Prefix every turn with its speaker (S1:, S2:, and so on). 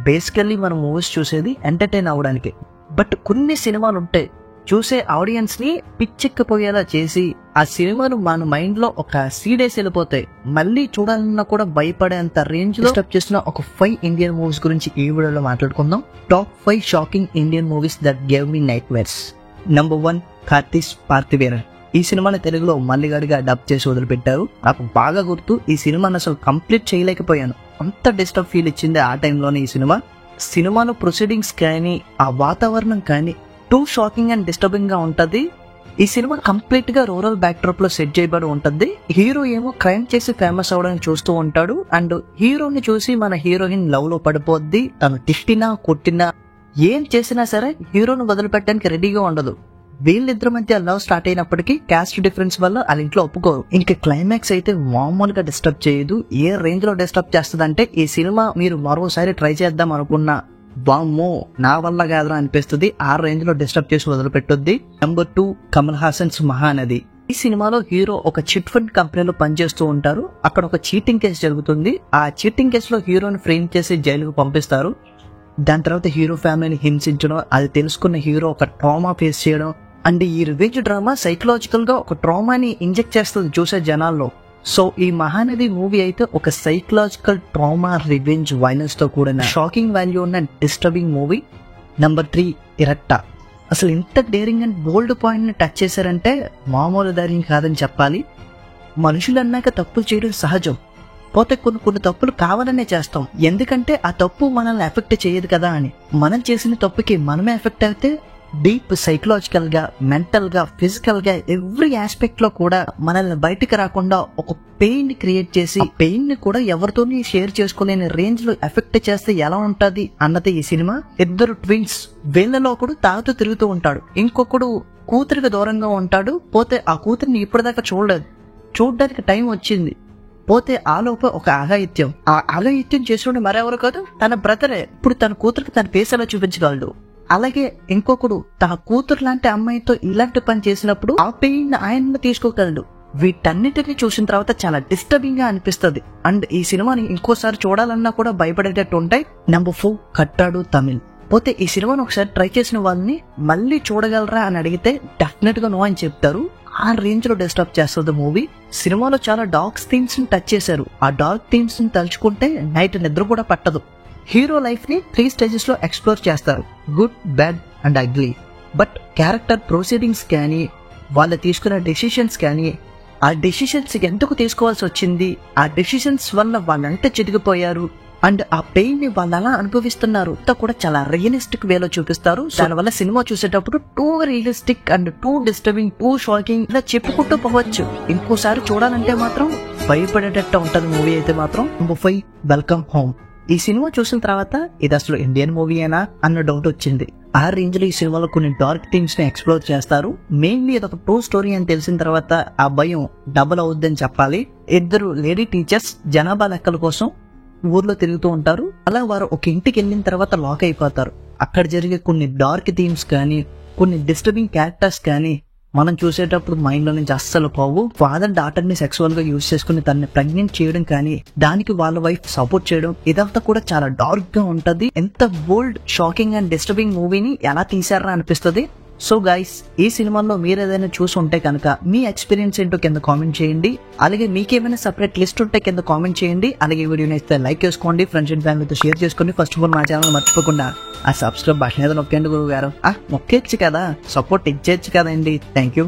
S1: Basically మనం movies చూసేది entertain అవ్వడానికి. బట్ కొన్ని సినిమాలు ఉంటాయి చూసే ఆడియన్స్ ని పిచ్చెక్కిపోయేలా చేసి ఆ సినిమాలు మన మైండ్ లో ఒక సీడేసి వెళ్ళిపోతాయి. మళ్ళీ చూడాలన్నా కూడా భయపడేంత రేంజ్ లో స్టెప్ చేసిన ఒక 5 ఇండియన్ మూవీస్ గురించి ఈ వీడియోలో మాట్లాడుకుందాం. Top 5 shocking Indian movies that gave me nightmare. Number 1, కార్తీస్ పార్థివేరన్. ఈ సినిమాని తెలుగులో మల్లిగాడిగా డబ్ చేసి వదిలిపెట్టారు. నాకు బాగా గుర్తు, ఈ సినిమాని అసలు కంప్లీట్ చేయలేకపోయాను. అంత డిస్టర్బ్ ఫీల్ ఇచ్చింది ఆ టైంలోనే ఈ సినిమాలో ప్రొసీడింగ్స్ కానీ ఆ వాతావరణం కానీ టూ షాకింగ్ అండ్ డిస్టర్బింగ్ గా ఉంటది. ఈ సినిమా కంప్లీట్ గా రూరల్ బ్యాక్డ్రాప్ లో సెట్ చేయబడి ఉంటది. హీరో ఏమో క్రైమ్ చేసి ఫేమస్ అవడానికి చూస్తూ ఉంటాడు అండ్ హీరోని చూసి మన హీరోయిన్ లవ్ లో పడిపోద్ది. తను తిట్టినా కొట్టినా ఏం చేసినా సరే హీరోని వదిలిపెట్టడానికి రెడీగా ఉండదు. వీళ్ళిద్దరి మధ్య లవ్ స్టార్ట్ అయినప్పటికీ క్యాస్ట్ డిఫరెన్స్ వల్ల వాళ్ళ ఇంట్లో ఒప్పుకోరు. ఇంకా క్లైమాక్స్ అయితే మామూలుగా డిస్టర్బ్ చేయదు. ఏ రేంజ్ లో డిస్టర్బ్ చేస్తుంది అంటే ఈ సినిమా మీరు మరోసారి ట్రై చేద్దాం అనుకున్నా వామ్మో నా వల్ల కాదురా అనిపిస్తుంది. ఆ రేంజ్ లో డిస్టర్బ్ చేసి వదిలిపెట్టుద్ది. నెంబర్ 2, కమల్ హాసన్స్ మహానది. ఈ సినిమాలో హీరో ఒక చిట్ ఫండ్ కంపెనీలో పనిచేస్తూ ఉంటారు. అక్కడ ఒక చీటింగ్ కేసు జరుగుతుంది. ఆ చీటింగ్ కేసులో హీరోని ఫ్రేమ్ చేసి జైలుకు పంపిస్తారు. దాని తర్వాత హీరో ఫ్యామిలీని హింసించడం, అది తెలుసుకున్న హీరో ఒక ట్రామా ఫేస్ చేయడం అండ్ ఈ రివెంజ్ డ్రామా సైకలాజికల్ గా ఒక ట్రామాని ఇంజెక్ట్ చేస్తుంది చూసే జనాల్లో. సో ఈ మహానది మూవీ అయితే ఒక సైకలాజికల్ ట్రామా, రివెంజ్, వైలెన్స్ తో కూడిన షాకింగ్ వాల్యూ ఉన్న డిస్టర్బింగ్ మూవీ. నెంబర్ 3, ఇరట్టా. అసలు ఇంత డేరింగ్ అండ్ బోల్డ్ పాయింట్ ని టచ్ చేశారంటే మామూలు ధైర్యం కాదని చెప్పాలి. మనుషులు అన్నాక తప్పులు చేయడం సహజం. పోతే కొన్ని తప్పులు కావాలనే చేస్తాం, ఎందుకంటే ఆ తప్పు మనల్ని ఎఫెక్ట్ చేయదు కదా అని. మనం చేసిన తప్పుకి మనమే ఎఫెక్ట్ అయితే డీప్ సైకలాజికల్ గా, మెంటల్ గా, ఫిజికల్ గా ఎవ్రీ ఆస్పెక్ట్ లో కూడా మనల్ని బయటికి రాకుండా ఒక పెయిన్ ని క్రియేట్ చేసి పెయిన్ ని కూడా ఎవరితోని షేర్ చేసుకోలేని రేంజ్ లో ఎఫెక్ట్ చేస్తే ఎలా ఉంటది అన్నది ఈ సినిమా. ఇద్దరు ట్విన్స్, వీళ్ళలో ఒకడు తాగుతూ తిరుగుతూ ఉంటాడు, ఇంకొకడు కూతురికి దూరంగా ఉంటాడు. పోతే ఆ కూతురిని ఇప్పటిదాకా చూడలేదు, చూడడానికి టైం వచ్చింది. పోతే ఆలోప ఒక అఘాయిత్యం, ఆ అఘాయిత్యం చేసిన మరెవరు కాదు తన బ్రదరే. ఇప్పుడు తన కూతురికి తన ఫేస్ ఎలా చూపించగలడు. అలాగే ఇంకొకడు తన కూతురు లాంటి అమ్మాయితో ఇలాంటి పని చేసినప్పుడు ఆ పెయిన్ ఆయన తీసుకోగలడు. వీటన్నిటిని చూసిన తర్వాత చాలా డిస్టర్బింగ్ గా అనిపిస్తుంది అండ్ ఈ సినిమాని ఇంకోసారి చూడాలన్నా కూడా భయపడేటట్టు ఉంటాయి. నెంబర్ 4, కట్టాడు తమిళ్. పోతే ఈ సినిమాను ఒకసారి ట్రై చేసిన వాళ్ళని మళ్ళీ చూడగలరా అని అడిగితే డెఫినెట్ గా నో అని చెప్తారు. ఆ రేంజ్ లో డిస్టర్బ్ చేస్తుంది మూవీ. సినిమాలో చాలా డార్క్ థీమ్స్ ని టచ్ చేశారు. ఆ డార్క్ థీమ్స్ ని తలుచుకుంటే నైట్ నిద్ర కూడా పట్టదు. హీరో లైఫ్ ని 3 స్టేజెస్ లో ఎక్స్ప్లోర్ చేస్తారు, good, bad and ugly. But character proceedings కానీ, వాళ్ళు తీసుకున్న డెసిషన్స్ కానీ, ఆ డెసిషన్స్ ఎందుకు తీసుకోవాల్సి వచ్చింది, ఆ డెసిషన్స్ వల్ల వాళ్ళంతా చితికిపోయారు అండ్ ఆ పెయిన్ ని వాళ్ళు అలా అనుభవిస్తున్నారు కూడా చాలా రియలిస్టిక్ వేలో చూపిస్తారు. దానివల్ల సినిమా చూసేటప్పుడు two realistic and two disturbing, two shocking ఇలా చెప్పుకుంటూ పోవచ్చు. ఇంకోసారి చూడాలంటే మాత్రం భయపడేటట్టు ఉంటది మూవీ అయితే మాత్రం. Number 5, welcome home. ఈ సినిమా చూసిన తర్వాత ఇది అసలు ఇండియన్ మూవీయేనా అన్న డౌట్ వచ్చింది. ఆ రేంజ్ లో ఈ సినిమాలో కొన్ని డార్క్ థీమ్స్ ని ఎక్స్ప్లోర్ చేస్తారు. మెయిన్లీ ఇది ఒక ట్రూ స్టోరీ అని తెలిసిన తర్వాత ఆ భయం డబుల్ అవుద్దని చెప్పాలి. ఇద్దరు లేడీ టీచర్స్ జనాభా లెక్కల కోసం ఊర్లో తిరుగుతూ ఉంటారు. అలా వారు ఒక ఇంటికి వెళ్ళిన తర్వాత లాక్ అయిపోతారు. అక్కడ జరిగే కొన్ని డార్క్ థీమ్స్ కానీ, కొన్ని డిస్టర్బింగ్ క్యారెక్టర్స్ కానీ మనం చూసేటప్పుడు మైండ్ లో నుంచి అస్సలు పోవు. ఫాదర్ డాటర్ ని సెక్సువల్ గా యూజ్ చేసుకుని తనని ప్రెగ్నెంట్ చేయడం కానీ, దానికి వాళ్ళ వైఫ్ సపోర్ట్ చేయడం, ఇదంతా కూడా చాలా డార్క్ గా ఉంటది. ఎంత బోల్డ్, షాకింగ్ అండ్ డిస్టర్బింగ్ మూవీని ఎలా తీసారా అనిపిస్తుంది. సో గైస్, ఈ సినిమాలో మీరు ఏదైనా చూసి ఉంటే కనుక మీ ఎక్స్పీరియన్స్ ఏంటో కింద కామెంట్ చేయండి. అలాగే మీకేమైనా సపరేట్ లిస్ట్ ఉంటే కింద కామెంట్ చేయండి. అలాగే వీడియోని అయితే లైక్ చేసుకోండి, ఫ్రెండ్స్ అండ్ ఫ్యామిలీతో షేర్ చేసుకోండి. ఫస్ట్ ఆఫ్ ఆల్ మా ఛానల్ మర్చిపోకుండా ఆ సబ్స్క్రైబ్ బటన్ ఏదో నొక్కండి గురువు గారు. నొక్కేచ్చు కదా, సపోర్ట్ ఇచ్చేచ్చు కదండి. Thank you.